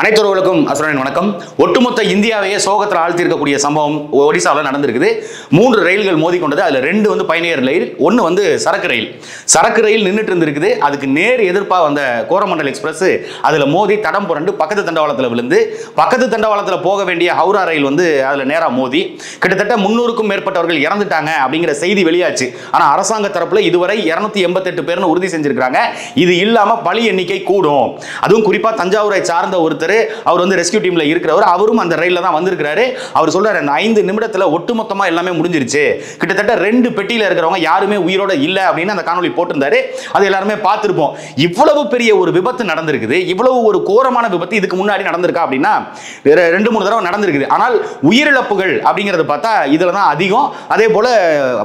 அனைத்துறவுகளுக்கும் அசுரனின் வணக்கம். ஒட்டுமொத்த இந்தியாவையே சோகத்தில் ஆழ்த்தியிருக்கக்கூடிய சம்பவம் ஒடிசாவில் நடந்திருக்குது. 3 ரயில்கள் மோதிக்கொண்டது. அதில் 2 வந்து பயணியர் ரயில், 1 வந்து சரக்கு ரயில். சரக்கு ரயில் நின்றுட்டு இருந்திருக்குது. அதுக்கு நேர் எதிர்ப்பாக வந்த கோரமண்டல் எக்ஸ்பிரஸ் அதில் மோதி தடம் புரண்டு பக்கத்து தண்டவாளத்தில் விழுந்து, பக்கத்து தண்டவாளத்தில் போக வேண்டிய ஹவுரா ரயில் வந்து அதில் நேராக மோதி கிட்டத்தட்ட 300க்கும் மேற்பட்டவர்கள் இறந்துட்டாங்க அப்படிங்கிற செய்தி வெளியாச்சு. ஆனால் அரசாங்க தரப்புல இதுவரை 288 பேர்னு உறுதி செஞ்சிருக்காங்க. இது இல்லாமல் பலி எண்ணிக்கை கூடும். அதுவும் குறிப்பாக தஞ்சாவூரை சார்ந்த ஒருத்தர், அவர் வந்து ரெஸ்கியூ டீம்ல இருக்கிறவர், அவரும் அந்த ரயில்ல தான் வந்திருக்காரு. அவர் சொல்றாரு, அந்த 5 நிமிடத்துல ஒட்டுமொத்தமா எல்லாமே முடிஞ்சிருச்சு, கிட்டத்தட்ட 2 பெட்டியில இருக்கிறவங்க யாருமே உயிரோட இல்ல அப்படின்னு அந்த காணொளி போட்டிருந்தாரு. அது எல்லாருமே பார்த்திருப்போம். இவ்வளவு பெரிய ஒரு விபத்து நடந்திருக்குது. இவ்வளவு ஒரு கோரமான விபத்து இதுக்கு முன்னாடி நடந்திருக்கா அப்படின்னா 2-3 தடவை நடந்திருக்குது. ஆனால் உயிரிழப்புகள் அப்படிங்கறது பார்த்தா இதுல தான் அதிகம். அதே போல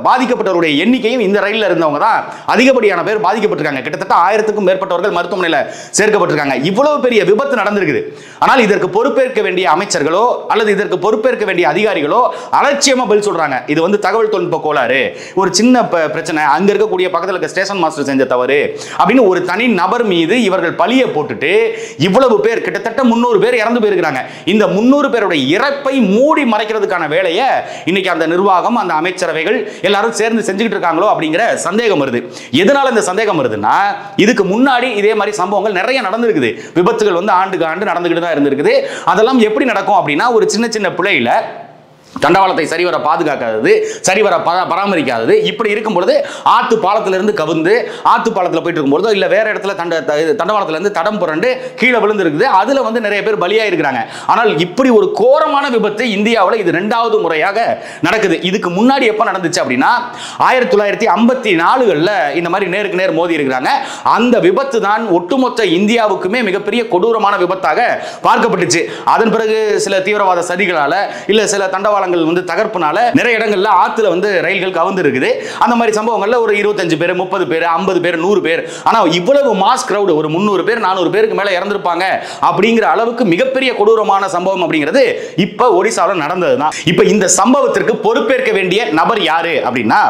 பாதிக்கப்பட்டவருடைய எண்ணிக்கையும் இந்த ரயில்ல இருந்தவங்க தான் அதிகப்படியான பேர் பாதிக்கப்பட்டிருக்காங்க. கிட்டத்தட்ட 1000க்கும் மேற்பட்டவர்கள் மருத்துவமனையில் சேர்க்கப்பட்டிருக்காங்க. இவ்வளவு பெரிய விபத்து நடந்திருக்குது. ஆனால் இதற்கு பொறுப்பேற்க வேண்டிய அமைச்சர்களோ அல்லது இதற்கு பொறுப்பேற்க வேண்டிய அதிகாரிகளோ அலட்சியமா பதில் சொல்றாங்க. இது வந்து தகவல் தொழில்நுட்ப கோளாறு, ஒரு சின்ன பிரச்சனை, அங்க இருக்கக்கூடிய பக்கத்தில் இருக்க ஸ்டேஷன் மாஸ்டர் செஞ்ச தவறு அப்படின்னு ஒரு தனி நபர் மீது இவர்கள் பழியை போட்டுட்டு இவ்வளவு பேர், கிட்டத்தட்ட 300 பேர் இறந்து போயிருக்காங்க. இந்த 300 பேருடைய இறப்பை மூடி மறைக்கிறதுக்கான வேலையை இன்னைக்கு அந்த நிர்வாகம், அந்த அமைச்சரவைகள் எல்லாரும் சேர்ந்து செஞ்சுக்கிட்டு இருக்காங்களோ அப்படிங்கிற சந்தேகம் வருது. எதனால இந்த சந்தேகம் வருதுன்னா, இதுக்கு முன்னாடி இதே மாதிரி சம்பவங்கள் நிறைய நடந்திருக்குது. விபத்துகள் வந்து ஆண்டுக்கு ஆண்டு நடந்துகிட்டு தான் இருந்திருக்குது. அதெல்லாம் எப்படி நடக்கும் அப்படின்னா, ஒரு சின்ன சின்ன பிழையில தண்டவாளத்தை சரிவர பாதுகாக்காதது, சரிவர பராமரிக்காதது, இப்படி இருக்கும் பொழுது ஆத்து பாலத்திலிருந்து கவிழ்ந்து ஆத்து பாலத்தில் போயிட்டு இருக்கும்போது இல்ல வேற இடத்துல தண்டவாளத்துல இருந்து தடம் புரண்டு கீழே விழுந்து இருக்குது. அதுல வந்து நிறைய பேர் பலியா இருக்கிறாங்க. ஆனால் இப்படி ஒரு கோரமான விபத்து இந்தியாவில் இது 2வது முறையாக நடக்குது. இதுக்கு முன்னாடி எப்ப நடந்துச்சு அப்படின்னா 1954 இந்த மாதிரி நேருக்கு நேர் மோதி இருக்கிறாங்க. அந்த விபத்து தான் ஒட்டுமொத்த இந்தியாவுக்குமே மிகப்பெரிய கொடூரமான விபத்தாக பார்க்கப்பட்டுச்சு. அதன் பிறகு சில தீவிரவாத சதிகளால இல்ல சில தண்டவாள வந்து தகர்ப்புனால நிறைய இடங்கள்ல ஆத்துல வந்து ரயில்கள் கவுந்து இருக்குது. அந்த மாதிரி சம்பவங்கள்ல ஒரு 25 பேர், 30 பேர், 50 பேர், 100 பேர், ஆனா இவ்வளவு மாஸ் கிரவுட், ஒரு 300 பேர் 400 பேருக்கு மேல இறந்திருப்பாங்க அப்படிங்கிற அளவுக்கு மிகப்பெரிய கொடூரமான சம்பவம் அப்படிங்கிறது இப்ப ஒடிசாவில் நடந்ததுதான். இப்ப இந்த சம்பவத்திற்கு பொறுப்பேற்க வேண்டிய நபர் யாரு அப்படின்னா,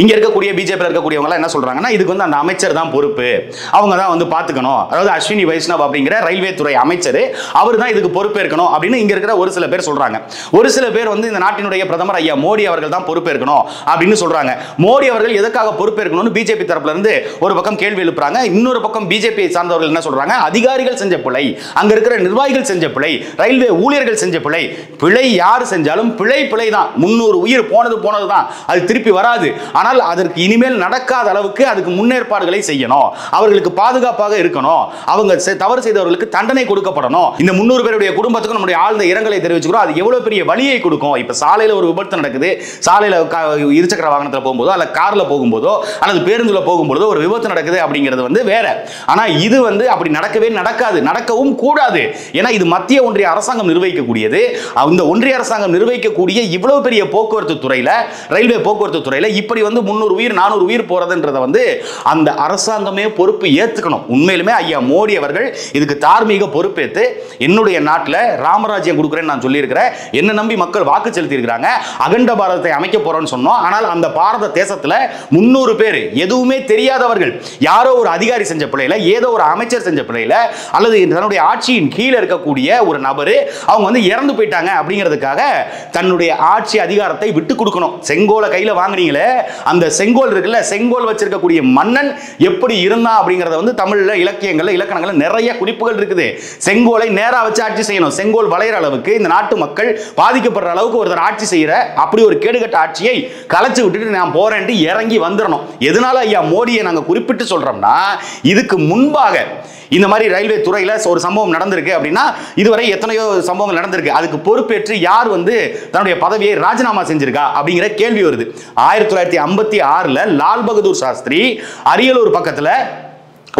இங்க இருக்கக்கூடிய பிஜேபி இருக்கக்கூடியவங்க என்ன சொல்றாங்கன்னா, இதுக்கு வந்து அந்த அமைச்சர் தான் பொறுப்பு, அவங்க தான் வந்து பாத்துக்கணும். அதாவது அஸ்வினி வைஷ்ணவ் அப்படிங்கிற ரயில்வே துறை அமைச்சர், அவர் தான் இதுக்கு பொறுப்பேற்கணும் அப்படின்னு இங்க இருக்கிற ஒரு சில பேர் சொல்றாங்க. ஒரு சில பேர் வந்து இந்த நாட்டினுடைய பிரதமர் ஐயா மோடி அவர்கள் தான் பொறுப்பேற்கணும் அப்படின்னு சொல்றாங்க. மோடி அவர்கள் எதற்காக பொறுப்பேற்கணும்னு பிஜேபி தரப்புல இருந்து ஒரு பக்கம் கேள்வி எழுப்புறாங்க. இன்னொரு பக்கம் பிஜேபி சார்ந்தவர்கள் என்ன சொல்றாங்க, அதிகாரிகள் செஞ்ச பிழை, அங்க இருக்கிற நிர்வாகிகள் செஞ்ச பிழை, ரயில்வே ஊழியர்கள் செஞ்ச பிழை. பிழை யார் செஞ்சாலும் பிழை தான். 300 உயிர் போனது தான், அது திருப்பி வராது. ஆனால் அதற்கு இனிமேல் நடக்காத அளவுக்கு அதுக்கு முன்னேற்பாடுகளை செய்யணும், அவர்களுக்கு பாதுகாப்பாக இருக்கணும், அவங்க தவறு செய்தவர்களுக்கு தண்டனை கொடுக்கப்படணும். இந்த 300 பேருடைய குடும்பத்துக்கு நம்முடைய ஆழ்ந்த இரங்கலை தெரிவிச்சுக்கிறோம். அது எவ்வளவு பெரிய வலியை கொடுக்கும். இப்ப சாலையில ஒரு விபத்து நடக்குது, சாலையில இருசக்கர வாகனத்தில் போகும்போதோ அல்ல கார்ல போகும்போதோ அல்லது பேருந்துல போகும்போதோ ஒரு விபத்து நடக்குது அப்படிங்கிறது வந்து வேற. ஆனா இது வந்து அப்படி நடக்கவே நடக்காது, நடக்கவும் கூடாது. ஏன்னா இது மத்திய ஒன்றிய அரசாங்கம் நிர்வகிக்கக்கூடியது. இந்த ஒன்றிய அரசாங்கம் நிர்வகிக்கக்கூடிய இவ்வளவு பெரிய போக்குவரத்து துறையில, ரயில்வே போக்குவரத்து துறையில இப்படி வந்து 300 உயிர் 400 உயிர் போறதுன்றத வந்து அந்த அரசாங்கமே பொறுப்பு ஏத்துக்கணும். உண்மையிலுமே ஐயா மோடி அவர்கள் இதுக்கு தார்மீக பொறுப்பேற்று, என்னுடைய நாட்டில் ராமராஜ்யம் கொடுக்குறேன்னு நான் சொல்லியிருக்கிறேன், என்ன நம்பி மக்கள் வாக்கு செலுத்தி இருக்கிறாங்க, அகண்ட பாரதத்தை அமைக்க போறோம்னு சொன்னோம். ஆனால் அந்த பாரத தேசத்துல 300 பேர் எதுவுமே தெரியாதவர்கள், யாரோ ஒரு அதிகாரி செஞ்ச பிள்ளையில, ஏதோ ஒரு அமைச்சர் செஞ்ச பிள்ளையில, அல்லது தன்னுடைய ஆட்சியின் கீழே இருக்கக்கூடிய ஒரு நபர் அவங்க வந்து இறந்து போயிட்டாங்க அப்படிங்கிறதுக்காக தன்னுடைய ஆட்சி அதிகாரத்தை விட்டு கொடுக்கணும். செங்கோலை கையில வாங்குனீங்களே, அந்த செங்கோல் இருக்குல்ல, செங்கோல் வச்சிருக்கக்கூடிய மன்னன் எப்படி இருந்தா அப்படிங்கறத வந்து தமிழ்ல இலக்கியங்கள்ல இலக்கணங்கள்ல நிறைய குறிப்புகள் இருக்குது. செங்கோலை நேரா வச்சு ஆட்சி செய்யணும். செங்கோல் வளையற அளவுக்கு இந்த நாட்டு மக்கள் பாதிக்கப்படுற அளவுக்கு ஒருத்தர் ஆட்சி செய்யற அப்படி ஒரு கேடுகட்ட ஆட்சியை கலைச்சு விட்டுட்டு நான் போறேன்ட்டு இறங்கி வந்துடணும். எதனால ஐயா மோடியை நாங்க குறிப்பிட்டு சொல்றோம்னா, இதுக்கு முன்பாக இந்த மாதிரி ரயில்வே துறையில ஒரு சம்பவம் நடந்திருக்கு அப்படின்னா இதுவரை எத்தனையோ சம்பவங்கள் நடந்திருக்கு. அதுக்கு பொறுப்பேற்று யார் வந்து தன்னுடைய பதவியை ராஜினாமா செஞ்சிருக்கா அப்படிங்கிற கேள்வி வருது. 1956 லால் பகதூர் சாஸ்திரி அரியலூர் பக்கத்துல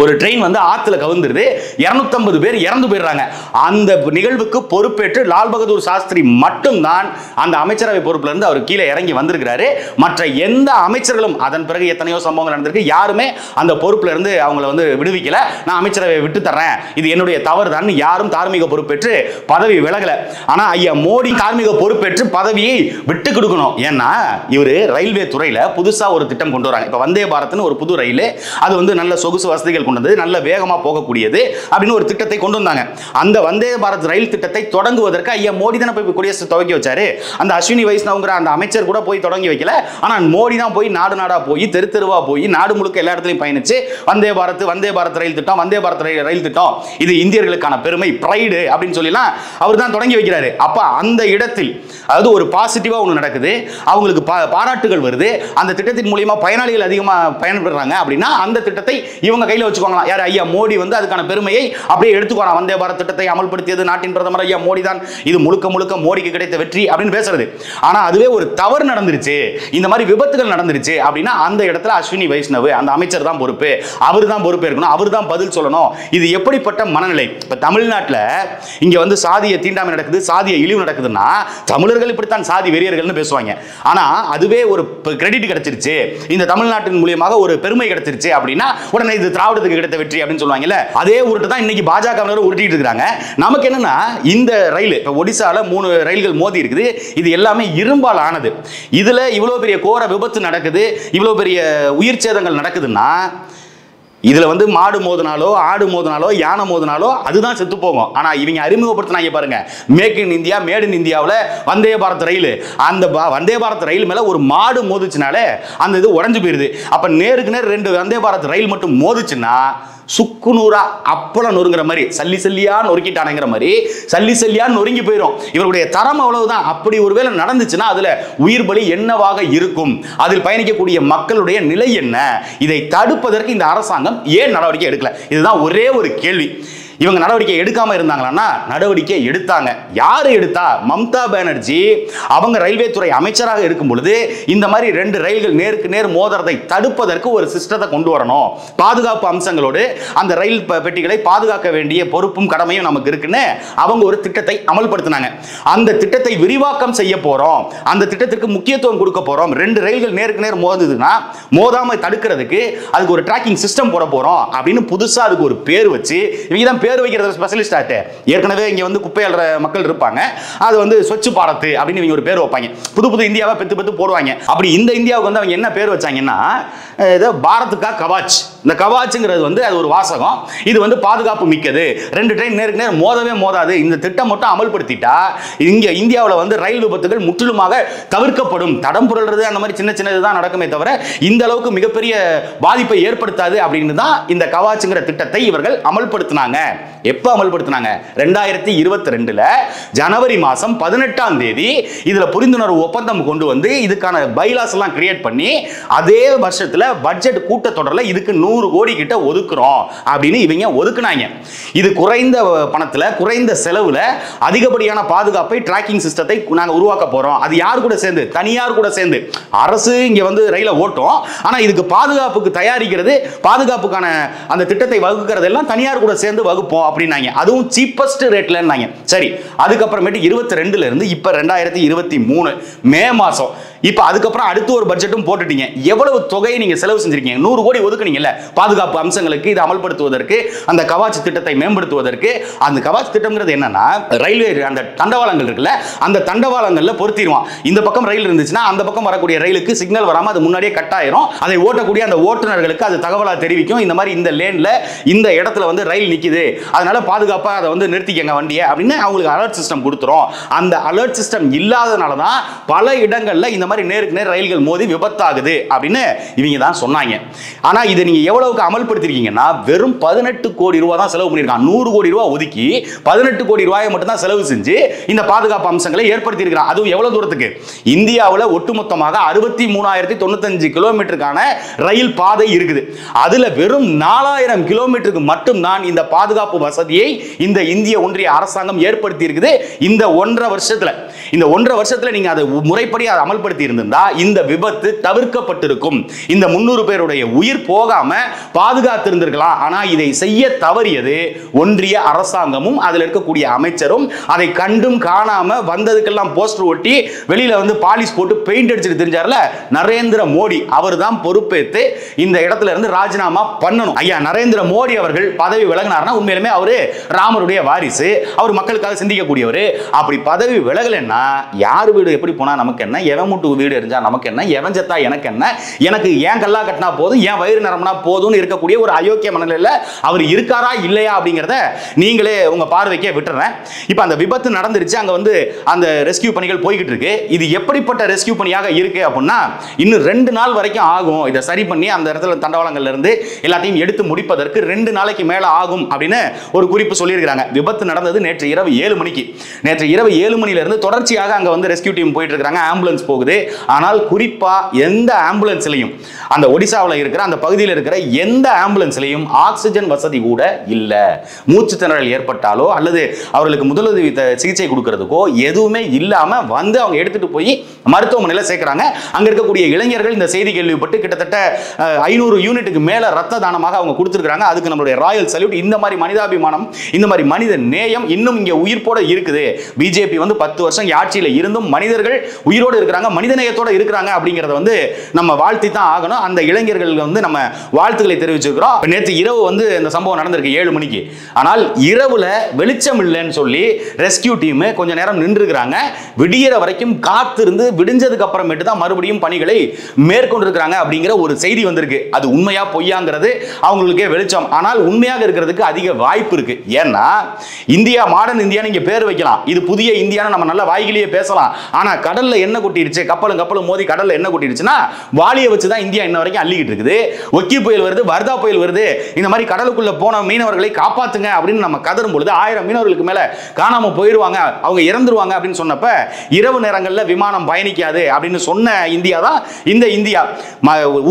ஒரு ட்ரெயின் வந்து ஆத்துல கவுந்துருது, 250 பேர் இறந்து போயிடுறாங்க. அந்த நிகழ்வுக்கு பொறுப்பேற்று லால் பகதூர் சாஸ்திரி மட்டும்தான் அந்த அமைச்சரவை பொறுப்புல இருந்து அவர் கீழே இறங்கி வந்திருக்கிறாரு. மற்ற எந்த அமைச்சர்களும், அதன் பிறகு எத்தனையோ சம்பவங்கள் நடந்திருக்கு, யாருமே அந்த பொறுப்புல இருந்து அவங்கள வந்து விடுவிக்கல. நான் அமைச்சரவை விட்டு தர்றேன், இது என்னுடைய தவறு தான், யாரும் தார்மீக பொறுப்பேற்று பதவி விலகல. ஆனா ஐயா மோடி தார்மீக பொறுப்பேற்று பதவியை விட்டு கொடுக்கணும். ஏன்னா இவரு ரயில்வே துறையில புதுசா ஒரு திட்டம் கொண்டு வராங்க. இப்ப வந்தே பாரத்னு ஒரு புது ரயில், அது வந்து நல்ல சொகுசு வசதிகள் வசதிகள் கொண்டது, நல்ல வேகமாக போகக்கூடியது அப்படின்னு ஒரு திட்டத்தை கொண்டு வந்தாங்க. அந்த வந்தே பாரத் ரயில் திட்டத்தை தொடங்குவதற்கு ஐயா மோடி தானே போய் குடியரசு துவக்கி வச்சாரு. அந்த அஸ்வினி வைஷ்ணவ்ங்கிற அந்த அமைச்சர் கூட போய் தொடங்கி வைக்கல. ஆனால் மோடி தான் போய் நாடு நாடா போய் தெரு தெருவா போய் நாடு முழுக்க எல்லா இடத்துலையும் பயணிச்சு வந்தே பாரத் ரயில் திட்டம், வந்தே பாரத் ரயில் திட்டம், இது இந்தியர்களுக்கான பெருமை, பிரைடு அப்படின்னு சொல்லலாம் அவர் தான் தொடங்கி வைக்கிறாரு. அப்ப அந்த இடத்தில் அதாவது ஒரு பாசிட்டிவா ஒன்று நடக்குது, அவங்களுக்கு பாராட்டுகள் வருது, அந்த திட்டத்தின் மூலியமா பயனாளிகள் அதிகமாக பயன்படுறாங்க அப்படின்னா அந்த திட்டத்தை இவங்க கையில் வச்சுக்கோங்களா. யார் ஐயா மோடி வந்து அதுக்கான பெருமையை அப்படியே எடுத்துக்கோங்க. வந்தே பாரத் திட்டத்தை அமல்படுத்தியது நாட்டின் பிரதமர் ஐயா மோடி தான், இது முழுக்க முழுக்க மோடிக்கு கிடைத்த வெற்றி அப்படின்னு பேசுறது. ஆனா அதுவே ஒரு தவறு நடந்துருச்சு, இந்த மாதிரி விபத்துகள் நடந்துருச்சு அப்படின்னா அந்த இடத்துல அஸ்வினி வைஷ்ணவ் அந்த அமைச்சர் தான் பொறுப்பு, அவர் தான் பொறுப்பு இருக்கணும், அவர் தான் பதில் சொல்லணும். இது எப்படிப்பட்ட மனநிலை? இப்ப தமிழ்நாட்டில் இங்க வந்து சாதிய தீண்டாமை நடக்குது, சாதிய இழிவு நடக்குதுன்னா தமிழர்கள் இப்படித்தான் சாதி வெறியர்கள்னு பேசுவாங்க. ஆனா அதுவே ஒரு கிரெடிட் கிடைச்சிருச்சு, இந்த தமிழ்நாட்டின் மூலியமாக ஒரு பெருமை கிடைச்சிருச்சு அப்படின்னா உடனே இது திராவிடத்துக்கு கிடைத்த வெற்றி அப்படின்னு சொல்லுவாங்கல்ல. அதே உருட்டு தான் இன்னைக்கு பாஜகவினர் உருட்டிட்டு இருக்காங்க. நமக்கு என்னன்னா இந்த ரயில் இப்ப ஒடிசால 3 ரயில்கள் மோதி இருக்குது, இது எல்லாமே இரும்பால் ஆனது. இதுல இவ்வளவு பெரிய கோர விபத்து நடக்குது, இவ்வளவு பெரிய உயிர் சேதங்கள் நடக்குதுன்னா இதுல வந்து மாடு மோதினாலோ ஆடு மோதினாலோ யானை மோதினாலோ அதுதான் செத்து போகும். ஆனா இவங்க அறிமுகப்படுத்தினாங்க பாருங்க, make in India, made in இந்தியாவில் வந்தே பாரத் ரயில். அந்த வந்தே பாரத் ரயில் மேல ஒரு மாடு மோதிச்சுனாலே அந்த இது உடஞ்சு போயிருது. அப்ப நேருக்கு நேர் 2 வந்தே பாரத் ரயில் மட்டும் மோதிச்சுன்னா சுக்குநூறா அப்பளம் நொறுங்கிற மாதிரி சல்லி சல்லியா நொறுக்கிட்டானுங்கிற மாதிரி சல்லி சல்லியா நொறுங்கி போயிடும். இவருடைய தரம் அவ்வளவுதான். அப்படி ஒருவேளை நடந்துச்சுன்னா அதுல உயிர் பலி என்னவாக இருக்கும், அதில் பயணிக்கக்கூடிய மக்களுடைய நிலை என்ன, இதை தடுப்பதற்கு இந்த அரசாங்கம் ஏன் நடவடிக்கை எடுக்கல? இதுதான் ஒரே ஒரு கேள்வி. இவங்க நடவடிக்கை எடுக்காம இருந்தாங்களா? நடவடிக்கை எடுத்தாங்க. யாரு எடுத்தா? மம்தா பானர்ஜி அவங்க ரயில்வே துறை அமைச்சராக இருக்கும் பொழுது இந்த மாதிரி 2 ரயில்கள் நேருக்கு நேர் மோதுறதை தடுப்பதற்கு ஒரு சிஸ்டத்தை கொண்டு வரணும், பாதுகாப்பு அம்சங்களோடு அந்த ரயில் பெட்டிகளை பாதுகாக்க வேண்டிய பொறுப்பும் கடமையும் நமக்கு இருக்குன்னு அவங்க ஒரு திட்டத்தை அமல்படுத்தினாங்க. அந்த திட்டத்தை விரிவாக்கம் செய்ய போறோம், அந்த திட்டத்திற்கு முக்கியத்துவம் கொடுக்க போறோம். 2 ரயில்கள் நேருக்கு நேர் மோதுதுன்னா மோதாம தடுக்கிறதுக்கு அதுக்கு ஒரு ட்ராக்கிங் சிஸ்டம் போட போறோம் அப்படின்னு புதுசா அதுக்கு ஒரு பேர் வச்சு இவங்க தான் பேர் வைக்கிறது ஸ்பெஷலிஸ்ட் ஆட்டு. ஏற்கனவே இங்க வந்து குப்பை அள்ளுற மக்கள் இருப்பாங்க, அது வந்து ஸ்வச் பாரத் அப்படின்னு இவங்க ஒரு பேர் வைப்பாங்க. புது இந்தியாவை பெத்து போடுவாங்க. அப்படி இந்த இந்தியாவுக்கு வந்து அவங்க என்ன பேர் வச்சாங்கன்னா பாரத்துக்கா கவாச். இந்த கவாச்ங்கிறது வந்து அது ஒரு வாசகம், இது வந்து பாதுகாப்பு மிக்கது, 2 ட்ரெயின் நேருக்கு நேர் மோதவே மோதாது. இந்த திட்டம் மட்டும் அமல்படுத்திட்டா இங்க இந்தியாவில் வந்து ரயில் விபத்துகள் முற்றிலுமாக தவிர்க்கப்படும். தடம் புரள்றது அந்த மாதிரி சின்ன சின்னதுதான் நடக்குமே தவிர இந்த அளவுக்கு மிகப்பெரிய பாதிப்பை ஏற்படுத்தாது அப்படின்னு தான் இந்த கவாச்ங்கிற திட்டத்தை இவர்கள் அமல்படுத்தினாங்க. எப்ப அமல்படுத்தினாங்க? 2022 ஜனவரி மாதம் 18ஆம் தேதி இதுல புரிந்துணர்வு ஒப்பந்தம் கொண்டு வந்து இதுக்கான பைலாஸ் எல்லாம் கிரியேட் பண்ணி அதே வருஷத்துல பட்ஜெட் கூட்டத்தொடர்ல இதுக்கு 100 கோடி கிட்ட ஒதுக்குறோம் அப்படின்னு இவங்க ஒதுக்குனாங்க. இது குறைந்த பணத்துல குறைந்த செலவுல அதிகப்படியான பாதுகாப்பை ட்ராக்கிங் சிஸ்டத்தை நாங்க உருவாக்க போறோம். அது யார் கூட சேர்ந்து? தனியார் கூட சேர்ந்து. அரசு இங்க வந்து ரயில ஓட்டும், ஆனா இதுக்கு பாதுகாப்புக்கு தயாரிக்கிறது, பாதுகாப்புக்கான அந்த திட்டத்தை வகுக்கிறது எல்லாம் தனியார் கூட சேர்ந்து வகுப்போம் அப்படின்னாங்க. அதுவும் சீப்பஸ்ட் ரேட்லன்னாங்க. சரி, அதுக்கப்புறமேட்டு 22ல இருந்து இப்ப 2023 மே மாசம் இப்ப அதுக்கப்புறம் அடுத்து ஒரு பட்ஜெட்டும் போட்டுட்டீங்க. எவ்வளவு தொகையை நீங்க செலவு செஞ்சிருக்கீங்க? 100 கோடி ஒதுக்குனீங்கல்ல பாதுகாப்பு அம்சங்களுக்கு, இதை அமல்படுத்துவதற்கு, அந்த கவாச் திட்டத்தை மேம்படுத்துவதற்கு. அந்த கவாச் திட்டம்ங்கிறது என்னன்னா ரயில்வே அந்த தண்டவாளங்கள் இருக்குல்ல, அந்த தண்டவாளங்கள்ல பொருத்திடுவான். இந்த பக்கம் ரயில் இருந்துச்சுன்னா அந்த பக்கம் வரக்கூடிய ரயிலுக்கு சிக்னல் வராம அது முன்னாடியே கட் ஆயிரும். அதை ஓட்டக்கூடிய அந்த ஓட்டுநர்களுக்கு அது தகவலா தெரிவிக்கும், இந்த மாதிரி இந்த லேன்ல இந்த இடத்துல வந்து ரயில் நிக்குது, அதனால பாதுகாப்பா அதை வந்து நிறுத்திக்கங்க வண்டியை அப்படின்னு அவங்களுக்கு அலர்ட் சிஸ்டம் கொடுத்துரும். அந்த அலர்ட் சிஸ்டம் இல்லாதனால தான் பல இடங்கள்ல இந்த மாதிரி நேருக்கு நேர் ரயில்கள் மோதி விபத்தாகுது அப்படின்னு இவங்க தான் சொன்னாங்க. ஆனா இதை நீங்க எவ்வளவுக்கு அமல்படுத்திருக்கீங்கன்னா வெறும் 18 கோடி ரூபாய் தான் செலவு பண்ணிருக்காங்க. 100 கோடி ரூபாய் ஒதுக்கி 18 கோடி ரூபாயை மட்டும் தான் செலவு செஞ்சு இந்த பாதுகாப்பு அம்சங்களை ஏற்படுத்தி இருக்கிறாங்க. அதுவும் எவ்வளவு தூரத்துக்கு? இந்தியாவில் ஒட்டுமொத்தமாக 63,095 கிலோமீட்டருக்கான ரயில் பாதை இருக்குது. அதுல வெறும் 4000 கிலோமீட்டருக்கு மட்டும்தான் இந்த பாதுகாப்பு வசதியை இந்த இந்திய ஒன்றிய அரசாங்கம் ஏற்படுத்தி இருக்குது. இந்த 1.5 வருஷத்துல, இந்த 1.5 வருஷத்துல நீங்க அதை முறைப்படி அதை அமல்படுத்தி இருந்திருந்தா இந்த விபத்து தவிர்க்கப்பட்டிருக்கும். இந்த 300 பேருடைய உயிர் போகாம பாதுகாத்து இருந்திருக்கலாம். ஆனா இதை செய்ய தவறியது ஒன்றிய அரசாங்கமும் அதில் இருக்கக்கூடிய அமைச்சரும். அதை கண்டும் காணாம வந்ததுக்கெல்லாம் போஸ்டர் ஒட்டி வெளியில வந்து பாலிஷ் போட்டு பெயிண்ட் அடிச்சுட்டு தெரிஞ்சார்ல நரேந்திர மோடி, அவர் தான் பொறுப்பேற்று இந்த இடத்துல இருந்து ராஜினாமா பண்ணணும். ஐயா நரேந்திர மோடி அவர்கள் பதவி விலகினார்னா உண்மையிலுமே அவரு ராமருடைய வாரிசு, அவர் மக்களுக்காக சிந்திக்கக்கூடியவர். அப்படி பதவி விலகலைன்னா யார் வீடு எப்படி போனா நமக்கு என்ன, எவன் மூட்டு விட்டு வீடு எரிஞ்சா நமக்கு என்ன, எவன் செத்தா எனக்கு என்ன, எனக்கு ஏன் கல்லா கட்டினா போதும், ஏன் வயிறு நிரம்பினா போதும்னு இருக்கக்கூடிய ஒரு அயோக்கிய மனநிலையில் அவர் இருக்காரா இல்லையா அப்படிங்கிறத நீங்களே உங்க பார்வைக்கே விட்டுறேன். இப்போ அந்த விபத்து நடந்துருச்சு, அங்க வந்து அந்த ரெஸ்கியூ பணிகள் போய்கிட்டு இருக்கு. இது எப்படிப்பட்ட ரெஸ்கியூ பணியாக இருக்கு அப்படின்னா, இன்னும் 2 நாள் வரைக்கும் ஆகும் இதை சரி பண்ணி அந்த இடத்துல தண்டவாளங்கள்ல இருந்து எல்லாத்தையும் எடுத்து முடிப்பதற்கு 2 நாளைக்கு மேல ஆகும் அப்படின்னு ஒரு குறிப்பு சொல்லியிருக்காங்க. விபத்து நடந்தது நேற்று இரவு 7 மணிக்கு. நேற்று இரவு 7 மணில இருந்து தொடர்ச்சியாக அங்க வந்து ரெஸ்கியூ டீம் போயிட்டு இருக்காங்க, ஆம்புலன்ஸ் போகுது. ஆனால் குறிப்பா எந்த ஆம்புலன்ஸ்லையும் அந்த ஒடிசாவில் இருக்கிற அந்த பகுதியில் இருக்கிற எந்த ஆம்புலன்ஸ்லையும் ஆக்சிஜன் வசதி கூட இல்ல. மூச்சு திணறல் ஏற்பட்டாலோ அல்லது அவர்களுக்கு முதலுதவி சிகிச்சை கொடுக்கிறதுக்கோ எதுவுமே இல்லாம வந்து அவங்க எடுத்துட்டு போய் மருத்துவமனையில் சேர்க்கிறாங்க. அங்க இருக்கக்கூடிய இளைஞர்கள் இந்த செய்தி கேள்விப்பட்டு கிட்டத்தட்ட 500 யூனிட்டுக்கு மேல ரத்த தானமாக அவங்க கொடுத்துருக்காங்க. அதுக்கு நம்மளுடைய ராயல் சல்யூட். இந்த மாதிரி மனிதாபிமானம், இந்த மாதிரி மனித நேயம் இன்னும் இங்க உயிர்ப்போட இருக்குது. பிஜேபி வந்து 10 வருஷம் ஆட்சியில் இருந்தும் மனிதர்கள் உயிரோடு இருக்கிறாங்க, மனித நேயத்தோட இருக்கிறாங்க அப்படிங்கறத வந்து நம்ம வாழ்த்தி தான் ஆகணும். அந்த இளைஞர்கள் வந்து நம்ம வாழ்த்துக்களை தெரிவிச்சிருக்கிறோம். நேற்று இரவு வந்து இந்த சம்பவம் நடந்திருக்கு 7 மணிக்கு. ஆனால் இரவுல வெளிச்சம் இல்லைன்னு சொல்லி ரெஸ்கியூ டீம் கொஞ்ச நேரம் நின்று இருக்காங்க. விடியற வரைக்கும் காத்திருந்து விடிஞ்சதுக்கு அப்புறமேட்டு தான் மறுபடியும் பணிகளை மேற்கொண்டிருக்கிறாங்க அப்படிங்கிற ஒரு செய்தி வந்திருக்கு. அது உண்மையா பொய்யாங்கிறது அவங்களுக்கே வெளிச்சம். ஆனால் உண்மையாக இருக்கிறதுக்கு அதிக வாய்ப்பு இருக்கு. ஏன்னா இந்தியா மாடர்ன் இந்தியா நீங்க பேர் வைக்கலாம், இது புதிய இந்தியான்னு நம்ம நல்ல வாய்கிலேயே பேசலாம். ஆனா கடல்ல என்ன கொட்டிடுச்சு, கப்பலும் மோதி கடல்ல என்ன கொட்டிடுச்சுன்னா வாளியை வச்சு தான் இந்தியா இன்ன வரைக்கும் அள்ளிக்கிட்டு இருக்குது. ஒக்கி புயல் வருது, வர்தா புயல் வருது, இந்த மாதிரி கடலுக்குள்ள போன மீனவர்களை காப்பாத்துங்க அப்படின்னு நம்ம கதரும் பொழுது 1000 மீனவர்களுக்கு மேல காணாம போயிருவாங்க, அவங்க இறந்துருவாங்க அப்படின்னு சொன்னப்ப இரவு நேரங்களில் விமானம் பயணிக்காது அப்படின்னு சொன்ன இந்தியா தான் இந்த இந்தியா.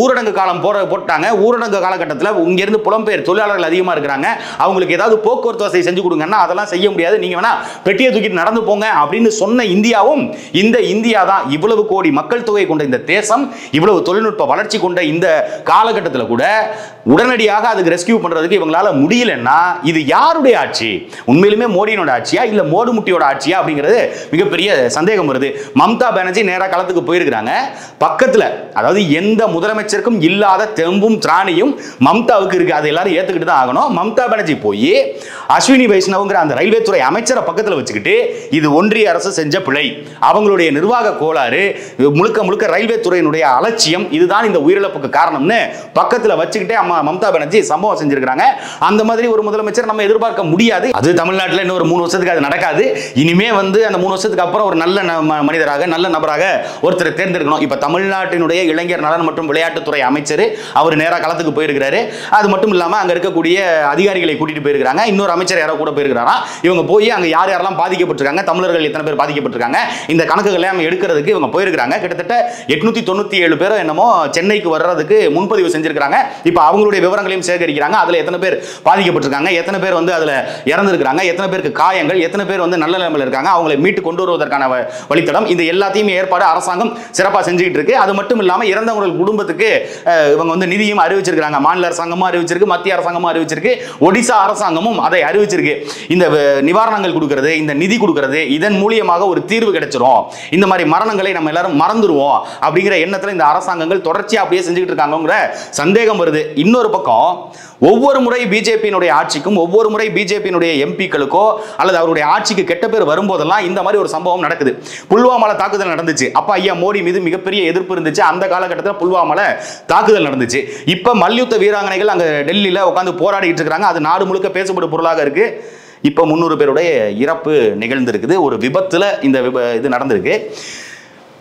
ஊரடங்கு காலம் போட்டாங்க. ஊரடங்கு காலகட்டத்தில் இங்கிருந்து புலம்பெயர் தொழிலாளர்கள் அதிகமாக இருக்கிறாங்க, அவங்களுக்கு ஏதாவது போக்குவரத்து வசதி செஞ்சு கொடுங்கன்னா அதெல்லாம் செய்ய முடியாது, நீங்க வேணா பெட்டியை தூக்கிட்டு நடந்து போங்க அப்படின்னு சொன்ன இந்தியாவும் இந்த இந்தியா தான். இவ்வளவு கோடி மக்கள் தொகை கொண்ட இந்த தேசம், இவ்வளவு தொழில்நுட்ப வளர்ச்சி கொண்ட இந்த காலகட்டத்தில் கூட உடனடியாக அதுக்கு ரெஸ்கியூ பண்றதுக்கு இவங்களால முடியலன்னா இது யாருடைய ஆட்சி? உண்மையிலுமே மோடியோட ஆட்சியா இல்ல மோடுமுட்டியோட ஆட்சியா அப்படிங்கிறது மிகப்பெரிய சந்தேகம் வருது. மம்தா பானர்ஜி நேரா களத்துக்கு போயிருக்காங்க. பக்கத்துல, அதாவது எந்த முதலமைச்சருக்கும் இல்லாத தெம்பும் திராணியும் மம்தாவுக்கு இருக்கு, அதை எல்லாரும் ஏத்துக்கிட்டு தான் ஆகணும். மம்தா பானர்ஜி போய் அஸ்வினி வைஷ்ணவ்ங்கிற அந்த ரயில்வே துறை அமைச்சரை பக்கத்தில் வச்சுக்கிட்டு இது ஒன்றிய அரசு செஞ்ச பிழை, அவங்களுடைய நிர்வாக கோளாறு, முழுக்க ரயில்வே துறையினுடைய அலட்சியம், இதுதான் இந்த உயிரிழப்புக்கு காரணம்னு பக்கத்தில் வச்சுக்கிட்டே மம்தா பானர்ஜி சம்பவம் செஞ்சிருக்காங்க. அந்த மாதிரி ஒரு முதலமைச்சர் நம்ம எதிர்பார்க்க முடியாது. அது தமிழ்நாட்டில் இன்னும் ஒரு 3 வருஷத்துக்கு அது நடக்காது. இனிமே வந்து அந்த 3 வருஷத்துக்கு அப்புறம் ஒரு நல்ல மனிதராக, நல்ல நபராக ஒருத்தர் தேர்ந்தெடுக்கணும். இப்ப தமிழ்நாட்டினுடைய இளைஞர் நலன் மற்றும் விளையாட்டுத்துறை அமைச்சர் அவர் நேரா களத்துக்கு போயிருக்கிறாரு. அது மட்டும் இல்லாம அங்க இருக்கக்கூடிய அதிகாரிகளை கூட்டிட்டு போயிருக்காங்க. இன்னொரு அமைச்சர் யாரோ கூட போயிருக்காரா. இவங்க போய் அங்க யார் யாரெல்லாம் பாதிக்கப்பட்டிருக்காங்க, தமிழர்கள் எத்தனை பேர் பாதிக்கப்பட்டிருக்காங்க, இந்த கணக்குகளை எடுக்கிறதுக்கு இவங்க போயிருக்காங்க. கிட்டத்தட்ட 897 பேர் என்னமோ சென்னைக்கு வர்றதுக்கு முன்பதிவு செஞ்சிருக்காங்க. இப்ப அவங்களுடைய விவரங்களையும் சேகரிக்கிறாங்க. அதுல எத்தனை பேர் பாதிக்கப்பட்டிருக்காங்க, எத்தனை பேர் வந்து அதுல இறந்திருக்காங்க, எத்தனை பேருக்கு காயங்கள், எத்தனை பேர் வந்து நல்ல நிலைமையில் இருக்காங்க, அவங்களை மீட்டு கொண்டு வருவதற்கான வழித்தடம், இது எல்லாத்தையும் ஏற்பாடு அரசாங்கம் சிறப்பாக செஞ்சுக்கிட்டு இருக்கு. அது மட்டும் இல்லாம இறந்தவர்கள் குடும்பத்துக்கு இவங்க வந்து நிதியும் அறிவிச்சிருக்காங்க. மாநில அரசாங்கமும் அறிவிச்சிருக்கு, மத்திய அரசாங்கமும் அறிவிச்சிருக்கு, ஒடிசா அரசாங்கமும் அதை அறிவிச்சிருக்கு. இந்த நிவாரணங்கள் கொடுக்கிறது, இந்த நிதி கொடுக்கிறது, இதன் மூலியமாக ஒரு தீர்வு கிடைச்சிரும், இந்த மாதிரி மரணங்களை நம்ம எல்லாரும் மறந்துடுவோம் அப்படிங்கிற எண்ணத்தில் இந்த அரசாங்கங்கள் தொடர்ச்சியாக அப்படியே செஞ்சுக்கிட்டு இருக்காங்கிற சந்தேகம் வருது. இன்னொரு பக்கம் ஒவ்வொரு முறை பிஜேபியினுடைய ஆட்சிக்கும், ஒவ்வொரு முறை பிஜேபியினுடைய எம்பிக்களுக்கோ அல்லது அவருடைய ஆட்சிக்கு கெட்ட பேர் வரும்போதெல்லாம் இந்த மாதிரி ஒரு சம்பவம் நடக்குது. புல்வாமால தாக்குதல் நடந்துச்சு. அப்ப ஐயா மோடி மீது மிகப்பெரிய எதிர்ப்பு இருந்துச்சு. அந்த காலகட்டத்தில் புல்வாமால தாக்குதல் நடந்துச்சு. இப்ப மல்யுத்த வீராங்கனைகள் அங்க டெல்லியில உட்கார்ந்து போராடிட்டு இருக்காங்க. அது நாடு முழுக்க பேசப்படும் பொருளாக இருக்கு. இப்ப 300 பேருடைய இறப்பு நிகழ்ந்திருக்குது. ஒரு விபத்துல இந்த இது நடந்திருக்கு.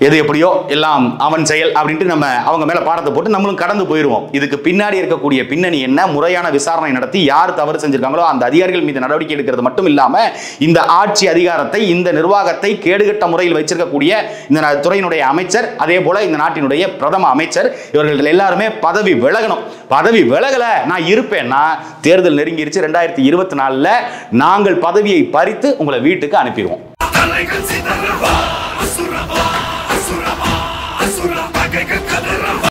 எது எப்படியோ எல்லாம் அவன் செயல் அப்படின்ட்டு நம்ம அவங்க மேல பாடத்தை போட்டு நம்மளும் கடந்து போயிடுவோம். இதுக்கு பின்னாடி இருக்கக்கூடிய பின்னணி என்ன, முறையான விசாரணை நடத்தி யார் தவறு செஞ்சிருக்காங்களோ அந்த அதிகாரிகள் மீது நடவடிக்கை எடுக்கிறது மட்டும் இல்லாம இந்த ஆட்சி அதிகாரத்தை, இந்த நிர்வாகத்தை கேடுகட்ட முறையில் வச்சிருக்கக்கூடிய இந்த துறையினுடைய அமைச்சர், அதே போல இந்த நாட்டினுடைய பிரதம அமைச்சர், இவர்கள் எல்லாருமே பதவி விலகணும். பதவி விலகல நான் இருப்பேன்னா தேர்தல் நெருங்கிருச்சு. 2024 நாங்கள் பதவியை பறித்து உங்களை வீட்டுக்கு அனுப்பிடுவோம். Asuran,